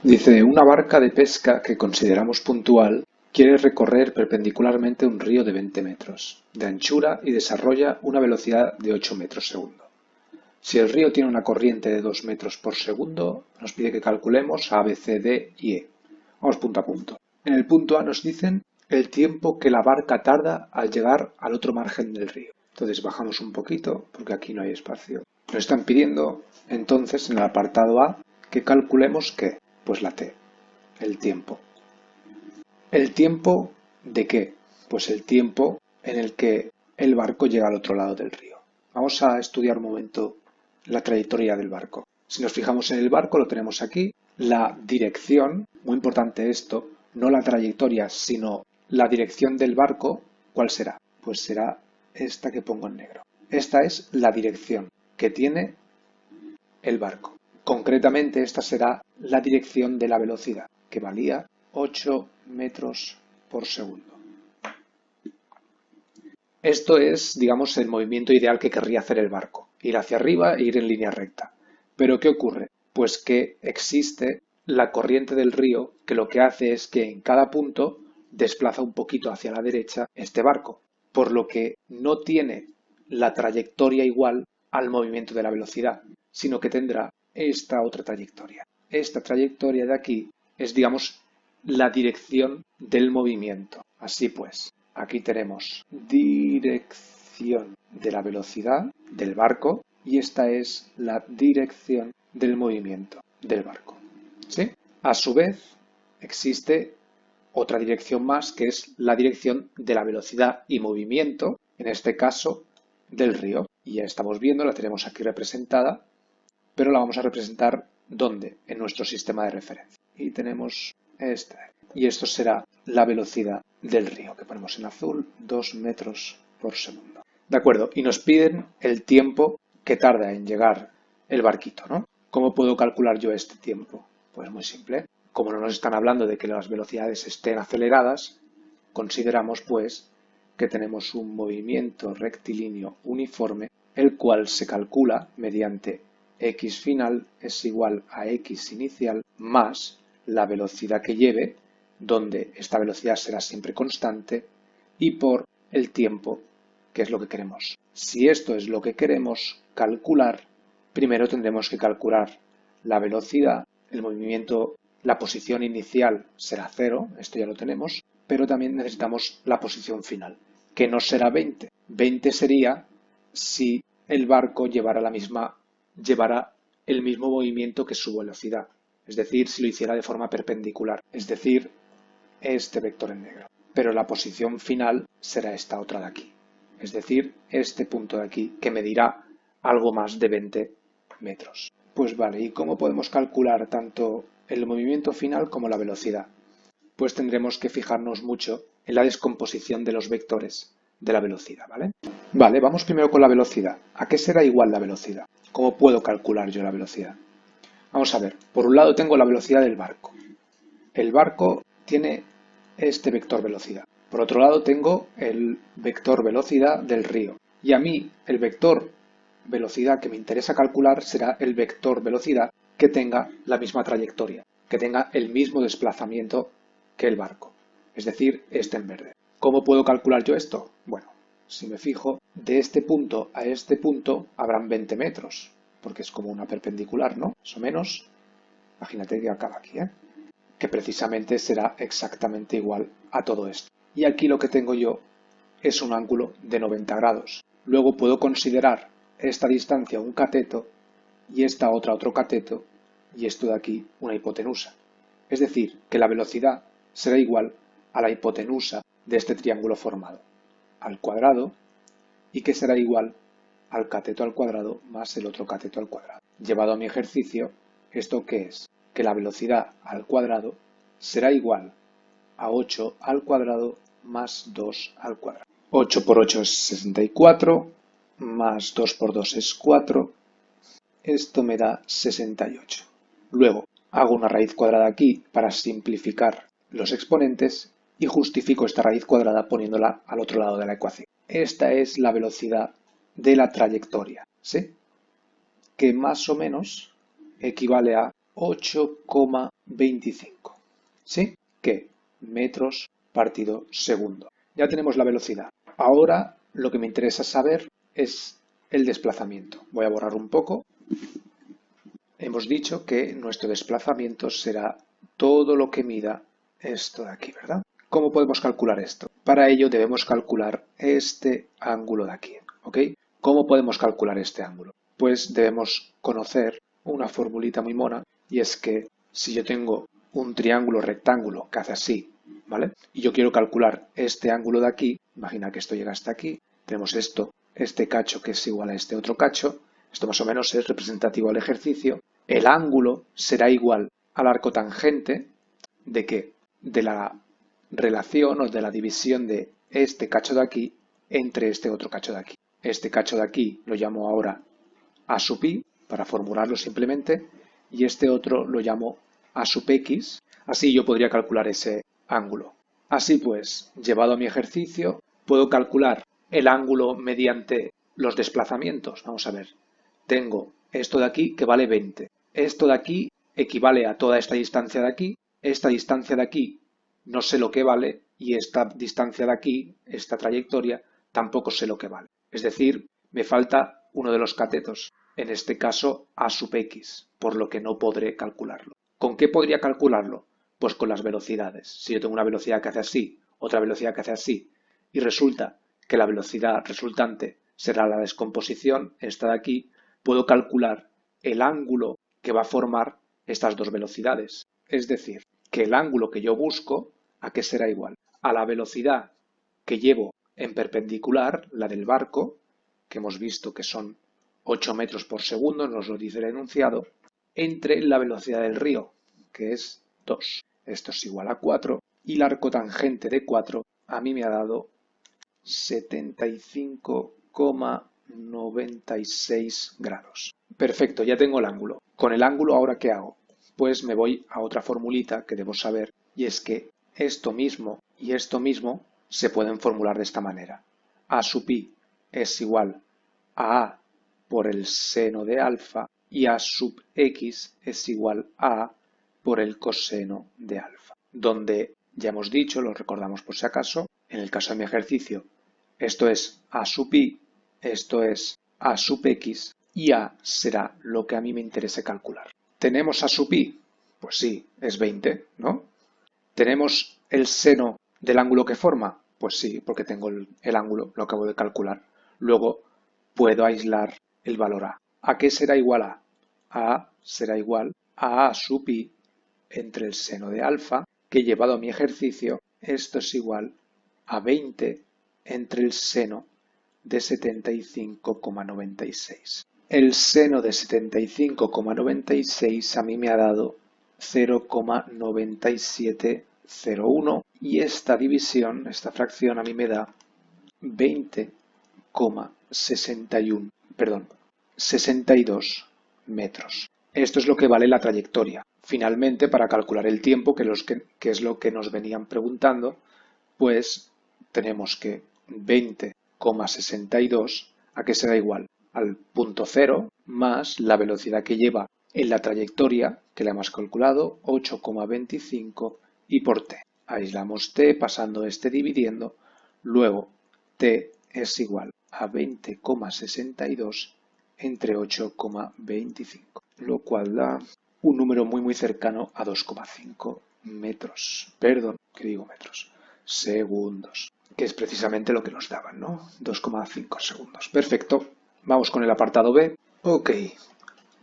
Dice, una barca de pesca que consideramos puntual quiere recorrer perpendicularmente un río de 20 metros de anchura y desarrolla una velocidad de 8 metros segundo. Si el río tiene una corriente de 2 metros por segundo, nos pide que calculemos A, B, C, D y E. Vamos punto a punto. En el punto A nos dicen el tiempo que la barca tarda al llegar al otro margen del río. Entonces bajamos un poquito porque aquí no hay espacio. Nos están pidiendo entonces en el apartado A que calculemos ¿qué? Pues la T, el tiempo. ¿El tiempo de qué? Pues el tiempo en el que el barco llega al otro lado del río. Vamos a estudiar un momento la trayectoria del barco. Si nos fijamos en el barco, lo tenemos aquí. La dirección, muy importante esto, no la trayectoria, sino la dirección del barco, ¿cuál será? Pues será esta que pongo en negro. Esta es la dirección que tiene el barco. Concretamente, esta será la dirección de la velocidad, que valía 8 metros por segundo. Esto es, digamos, el movimiento ideal que querría hacer el barco, ir hacia arriba e ir en línea recta. Pero ¿qué ocurre? Pues que existe la corriente del río que lo que hace es que en cada punto desplaza un poquito hacia la derecha este barco, por lo que no tiene la trayectoria igual al movimiento de la velocidad, sino que tendrá esta otra trayectoria. Esta trayectoria de aquí es, digamos, la dirección del movimiento. Así pues, aquí tenemos dirección de la velocidad del barco y esta es la dirección del movimiento del barco. ¿Sí? A su vez, existe otra dirección más que es la dirección de la velocidad y movimiento, en este caso del río. Y ya estamos viendo, la tenemos aquí representada, pero la vamos a representar ¿dónde? En nuestro sistema de referencia. Y tenemos esta. Y esto será la velocidad del río, que ponemos en azul, 2 metros por segundo. De acuerdo, y nos piden el tiempo que tarda en llegar el barquito, ¿no? ¿Cómo puedo calcular yo este tiempo? Pues muy simple. Como no nos están hablando de que las velocidades estén aceleradas, consideramos pues que tenemos un movimiento rectilíneo uniforme, el cual se calcula mediante x final es igual a x inicial más la velocidad que lleve, donde esta velocidad será siempre constante, y por el tiempo, que es lo que queremos. Si esto es lo que queremos calcular, primero tendremos que calcular la velocidad, el movimiento, la posición inicial será 0, esto ya lo tenemos, pero también necesitamos la posición final, que no será 20. 20 sería si el barco llevara el mismo movimiento que su velocidad, es decir, si lo hiciera de forma perpendicular, es decir, este vector en negro. Pero la posición final será esta otra de aquí, es decir, este punto de aquí, que medirá algo más de 20 metros. Pues vale, ¿y cómo podemos calcular tanto el movimiento final como la velocidad? Pues tendremos que fijarnos mucho en la descomposición de los vectores de la velocidad, ¿vale? Vale, vamos primero con la velocidad. ¿A qué será igual la velocidad? ¿Cómo puedo calcular yo la velocidad? Vamos a ver, por un lado tengo la velocidad del barco. El barco tiene este vector velocidad. Por otro lado tengo el vector velocidad del río. Y a mí el vector velocidad que me interesa calcular será el vector velocidad que tenga la misma trayectoria, que tenga el mismo desplazamiento que el barco. Es decir, este en verde. ¿Cómo puedo calcular yo esto? Bueno, si me fijo, de este punto a este punto habrán 20 metros, porque es como una perpendicular, ¿no? Más o menos. Imagínate que acaba aquí, ¿eh? Que precisamente será exactamente igual a todo esto. Y aquí lo que tengo yo es un ángulo de 90 grados. Luego puedo considerar esta distancia un cateto y esta otra otro cateto y esto de aquí una hipotenusa. Es decir, que la velocidad será igual a la hipotenusa de este triángulo formado, al cuadrado, y que será igual al cateto al cuadrado más el otro cateto al cuadrado. Llevado a mi ejercicio, ¿esto qué es? Que la velocidad al cuadrado será igual a 8 al cuadrado más 2 al cuadrado. 8 por 8 es 64, más 2 por 2 es 4. Esto me da 68. Luego hago una raíz cuadrada aquí para simplificar los exponentes y justifico esta raíz cuadrada poniéndola al otro lado de la ecuación. Esta es la velocidad de la trayectoria, ¿sí? Que más o menos equivale a 8,25. ¿Sí? ¿Qué? Metros partido segundo. Ya tenemos la velocidad. Ahora lo que me interesa saber es el desplazamiento. Voy a borrar un poco. Hemos dicho que nuestro desplazamiento será todo lo que mida esto de aquí, ¿verdad? ¿Cómo podemos calcular esto? Para ello debemos calcular este ángulo de aquí, ¿ok? ¿Cómo podemos calcular este ángulo? Pues debemos conocer una formulita muy mona, y es que si yo tengo un triángulo rectángulo que hace así, ¿vale? Y yo quiero calcular este ángulo de aquí, imagina que esto llega hasta aquí, tenemos esto, este cacho que es igual a este otro cacho, esto más o menos es representativo al ejercicio, el ángulo será igual al arco tangente de ¿qué? De la relación o de la división de este cacho de aquí entre este otro cacho de aquí. Este cacho de aquí lo llamo ahora a sub i, para formularlo simplemente, y este otro lo llamo a sub x. Así yo podría calcular ese ángulo. Así pues, llevado a mi ejercicio, puedo calcular el ángulo mediante los desplazamientos. Vamos a ver. Tengo esto de aquí que vale 20. Esto de aquí equivale a toda esta distancia de aquí. Esta distancia de aquí no sé lo que vale y esta distancia de aquí, esta trayectoria, tampoco sé lo que vale. Es decir, me falta uno de los catetos, en este caso a sub x, por lo que no podré calcularlo. ¿Con qué podría calcularlo? Pues con las velocidades. Si yo tengo una velocidad que hace así, otra velocidad que hace así, y resulta que la velocidad resultante será la descomposición, esta de aquí, puedo calcular el ángulo que va a formar estas dos velocidades. Es decir, que el ángulo que yo busco, ¿a qué será igual? A la velocidad que llevo en perpendicular, la del barco, que hemos visto que son 8 metros por segundo, nos lo dice el enunciado, entre la velocidad del río, que es 2. Esto es igual a 4, y el arco tangente de 4 a mí me ha dado 75,96 grados. Perfecto, ya tengo el ángulo. Con el ángulo, ¿ahora qué hago? Pues me voy a otra formulita que debo saber, y es que esto mismo y esto mismo se pueden formular de esta manera. A sub i es igual a por el seno de alfa y a sub x es igual a por el coseno de alfa. Donde ya hemos dicho, lo recordamos por si acaso, en el caso de mi ejercicio, esto es a sub i, esto es a sub x, y a será lo que a mí me interese calcular. ¿Tenemos a sub i? Pues sí, es 20, ¿no? ¿Tenemos el seno del ángulo que forma? Pues sí, porque tengo el ángulo, lo acabo de calcular. Luego puedo aislar el valor a. ¿A qué será igual a? A será igual a sub i entre el seno de alfa, que llevado a mi ejercicio, esto es igual a 20 entre el seno de 75,96. El seno de 75,96 a mí me ha dado 0,9701 y esta división, esta fracción a mí me da 62 metros. Esto es lo que vale la trayectoria. Finalmente, para calcular el tiempo, que es lo que nos venían preguntando, pues tenemos que 20,62, ¿a qué será igual? Al punto cero más la velocidad que lleva en la trayectoria, que la hemos calculado, 8,25, y por t. Aislamos t pasando este dividiendo, luego t es igual a 20,62 entre 8,25, lo cual da un número muy cercano a 2,5 metros, perdón, ¿qué digo metros? Segundos, que es precisamente lo que nos daban, ¿no? 2,5 segundos. Perfecto. Vamos con el apartado B. Ok.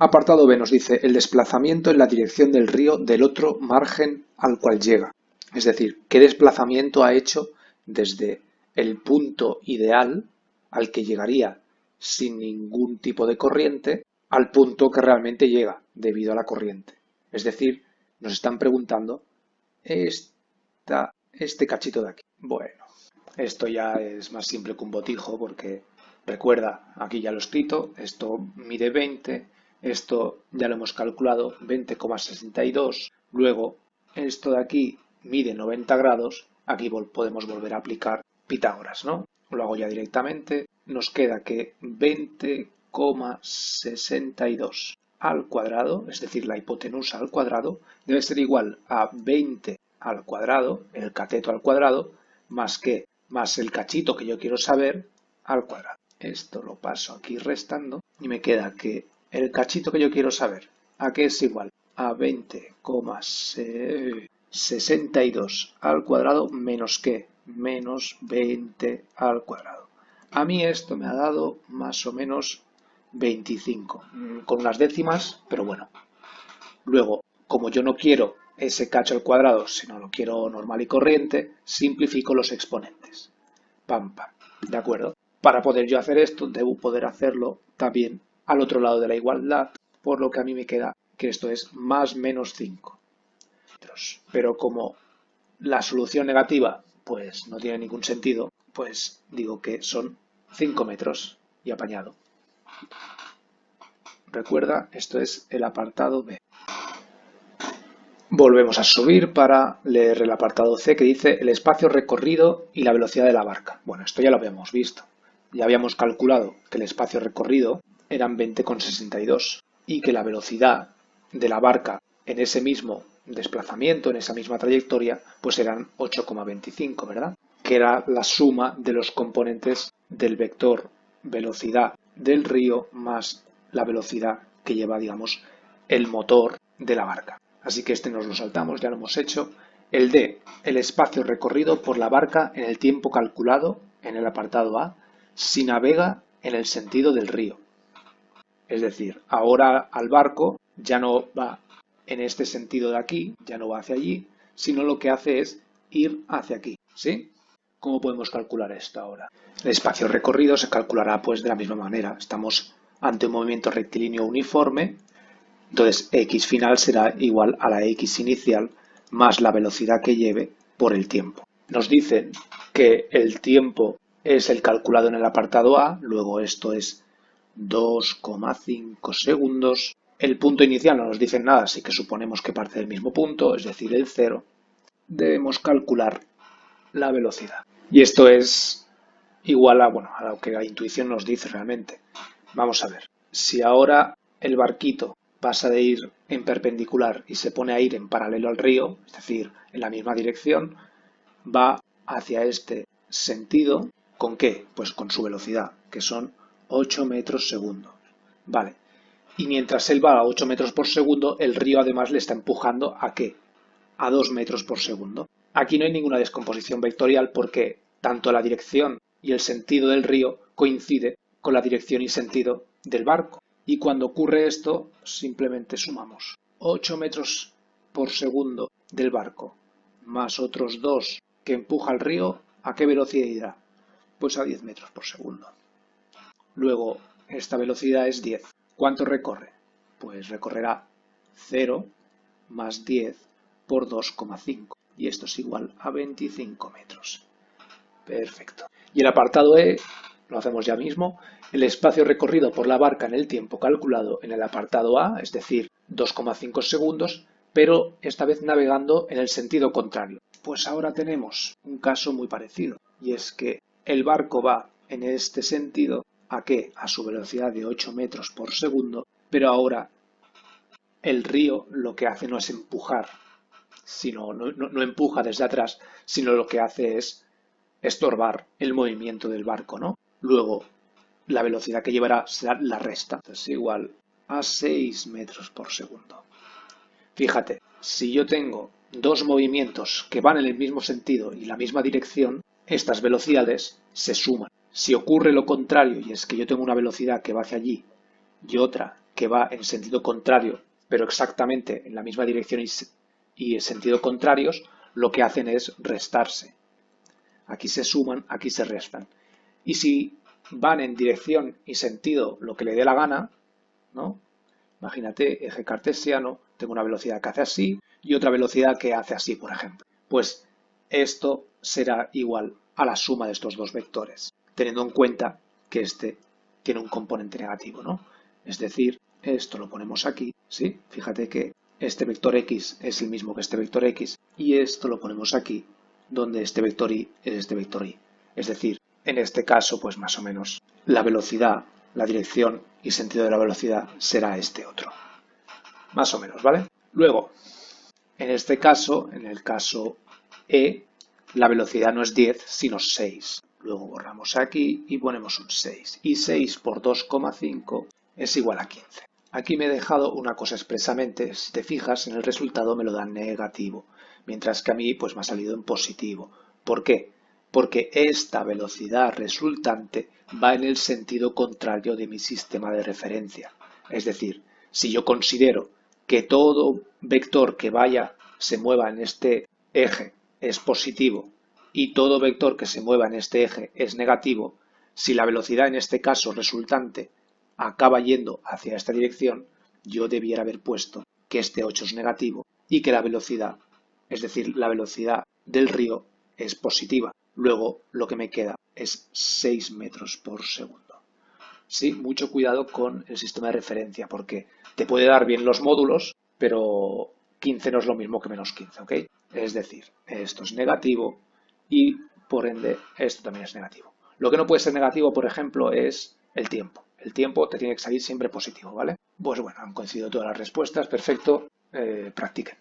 Apartado B nos dice el desplazamiento en la dirección del río del otro margen al cual llega. Es decir, qué desplazamiento ha hecho desde el punto ideal al que llegaría sin ningún tipo de corriente al punto que realmente llega debido a la corriente. Es decir, nos están preguntando este cachito de aquí. Bueno, esto ya es más simple que un botijo porque recuerda, aquí ya lo he escrito, esto mide 20, esto ya lo hemos calculado, 20,62, luego esto de aquí mide 90 grados, aquí podemos volver a aplicar Pitágoras, ¿no? Lo hago ya directamente, nos queda que 20,62 al cuadrado, es decir, la hipotenusa al cuadrado, debe ser igual a 20 al cuadrado, el cateto al cuadrado, más ¿qué? Más el cachito que yo quiero saber al cuadrado. Esto lo paso aquí restando y me queda que el cachito que yo quiero saber, ¿a qué es igual? A 20,62 al cuadrado menos ¿qué? Menos 20 al cuadrado. A mí esto me ha dado más o menos 25, con unas décimas, pero bueno. Luego, como yo no quiero ese cacho al cuadrado, sino lo quiero normal y corriente, simplifico los exponentes. Pam, pam. ¿De acuerdo? Para poder yo hacer esto, debo poder hacerlo también al otro lado de la igualdad, por lo que a mí me queda que esto es más menos 5. Pero como la solución negativa pues no tiene ningún sentido, pues digo que son 5 metros y apañado. Recuerda, esto es el apartado B. Volvemos a subir para leer el apartado C que dice el espacio recorrido y la velocidad de la barca. Bueno, esto ya lo habíamos visto. Ya habíamos calculado que el espacio recorrido eran 20,62 y que la velocidad de la barca en ese mismo desplazamiento, en esa misma trayectoria, pues eran 8,25, ¿verdad? Que era la suma de los componentes del vector velocidad del río más la velocidad que lleva, digamos, el motor de la barca. Así que este nos lo saltamos, ya lo hemos hecho. El D, el espacio recorrido por la barca en el tiempo calculado en el apartado A, si navega en el sentido del río. Es decir, ahora al barco ya no va en este sentido de aquí, ya no va hacia allí, sino lo que hace es ir hacia aquí, ¿sí? ¿Cómo podemos calcular esto ahora? El espacio recorrido se calculará pues de la misma manera. Estamos ante un movimiento rectilíneo uniforme, entonces x final será igual a la x inicial más la velocidad que lleve por el tiempo. Nos dicen que el tiempo es el calculado en el apartado A, luego esto es 2,5 segundos. El punto inicial no nos dice nada, así que suponemos que parte del mismo punto, es decir, el 0. Debemos calcular la velocidad. Y esto es igual a, bueno, a lo que la intuición nos dice realmente. Vamos a ver, si ahora el barquito pasa de ir en perpendicular y se pone a ir en paralelo al río, es decir, en la misma dirección, va hacia este sentido, ¿con qué? Pues con su velocidad, que son 8 metros segundo. Vale. Y mientras él va a 8 metros por segundo, el río además le está empujando ¿a qué? A 2 metros por segundo. Aquí no hay ninguna descomposición vectorial porque tanto la dirección y el sentido del río coincide con la dirección y sentido del barco. Y cuando ocurre esto, simplemente sumamos 8 metros por segundo del barco más otros 2 que empuja el río, ¿a qué velocidad irá? Pues a 10 metros por segundo. Luego, esta velocidad es 10. ¿Cuánto recorre? Pues recorrerá 0 más 10 por 2,5. Y esto es igual a 25 metros. Perfecto. Y el apartado E, lo hacemos ya mismo, el espacio recorrido por la barca en el tiempo calculado en el apartado A, es decir, 2,5 segundos, pero esta vez navegando en el sentido contrario. Pues ahora tenemos un caso muy parecido, y es que el barco va en este sentido, ¿a qué? A su velocidad de 8 metros por segundo, pero ahora el río lo que hace no es empujar, sino no empuja desde atrás, sino lo que hace es estorbar el movimiento del barco, ¿no? Luego, la velocidad que llevará será la resta, es igual a 6 metros por segundo. Fíjate, si yo tengo dos movimientos que van en el mismo sentido y la misma dirección, estas velocidades se suman. Si ocurre lo contrario, y es que yo tengo una velocidad que va hacia allí y otra que va en sentido contrario, pero exactamente en la misma dirección y en sentido contrarios, lo que hacen es restarse. Aquí se suman, aquí se restan. Y si van en dirección y sentido lo que le dé la gana, ¿no? Imagínate, eje cartesiano, tengo una velocidad que hace así y otra velocidad que hace así, por ejemplo. Pues esto será igual a la suma de estos dos vectores, teniendo en cuenta que este tiene un componente negativo, ¿no? Es decir, esto lo ponemos aquí, ¿sí? Fíjate que este vector x es el mismo que este vector x y esto lo ponemos aquí, donde este vector y es este vector y. Es decir, en este caso, pues más o menos, la velocidad, la dirección y sentido de la velocidad será este otro. más o menos, ¿vale? Luego, en este caso, en el caso E, la velocidad no es 10, sino 6. Luego borramos aquí y ponemos un 6. Y 6 por 2,5 es igual a 15. Aquí me he dejado una cosa expresamente. Si te fijas, en el resultado me lo da negativo, mientras que a mí pues me ha salido en positivo. ¿Por qué? Porque esta velocidad resultante va en el sentido contrario de mi sistema de referencia. Es decir, si yo considero que todo vector que se mueva en este eje es positivo y todo vector que se mueva en este eje es negativo, si la velocidad en este caso resultante acaba yendo hacia esta dirección, yo debiera haber puesto que este 8 es negativo y que la velocidad, es decir, la velocidad del río es positiva. Luego lo que me queda es 6 metros por segundo. Sí, mucho cuidado con el sistema de referencia porque te puede dar bien los módulos, pero 15 no es lo mismo que menos 15, ¿ok? Es decir, esto es negativo y por ende esto también es negativo. Lo que no puede ser negativo, por ejemplo, es el tiempo. El tiempo te tiene que salir siempre positivo, ¿vale? Pues bueno, han coincidido todas las respuestas, perfecto, practiquen.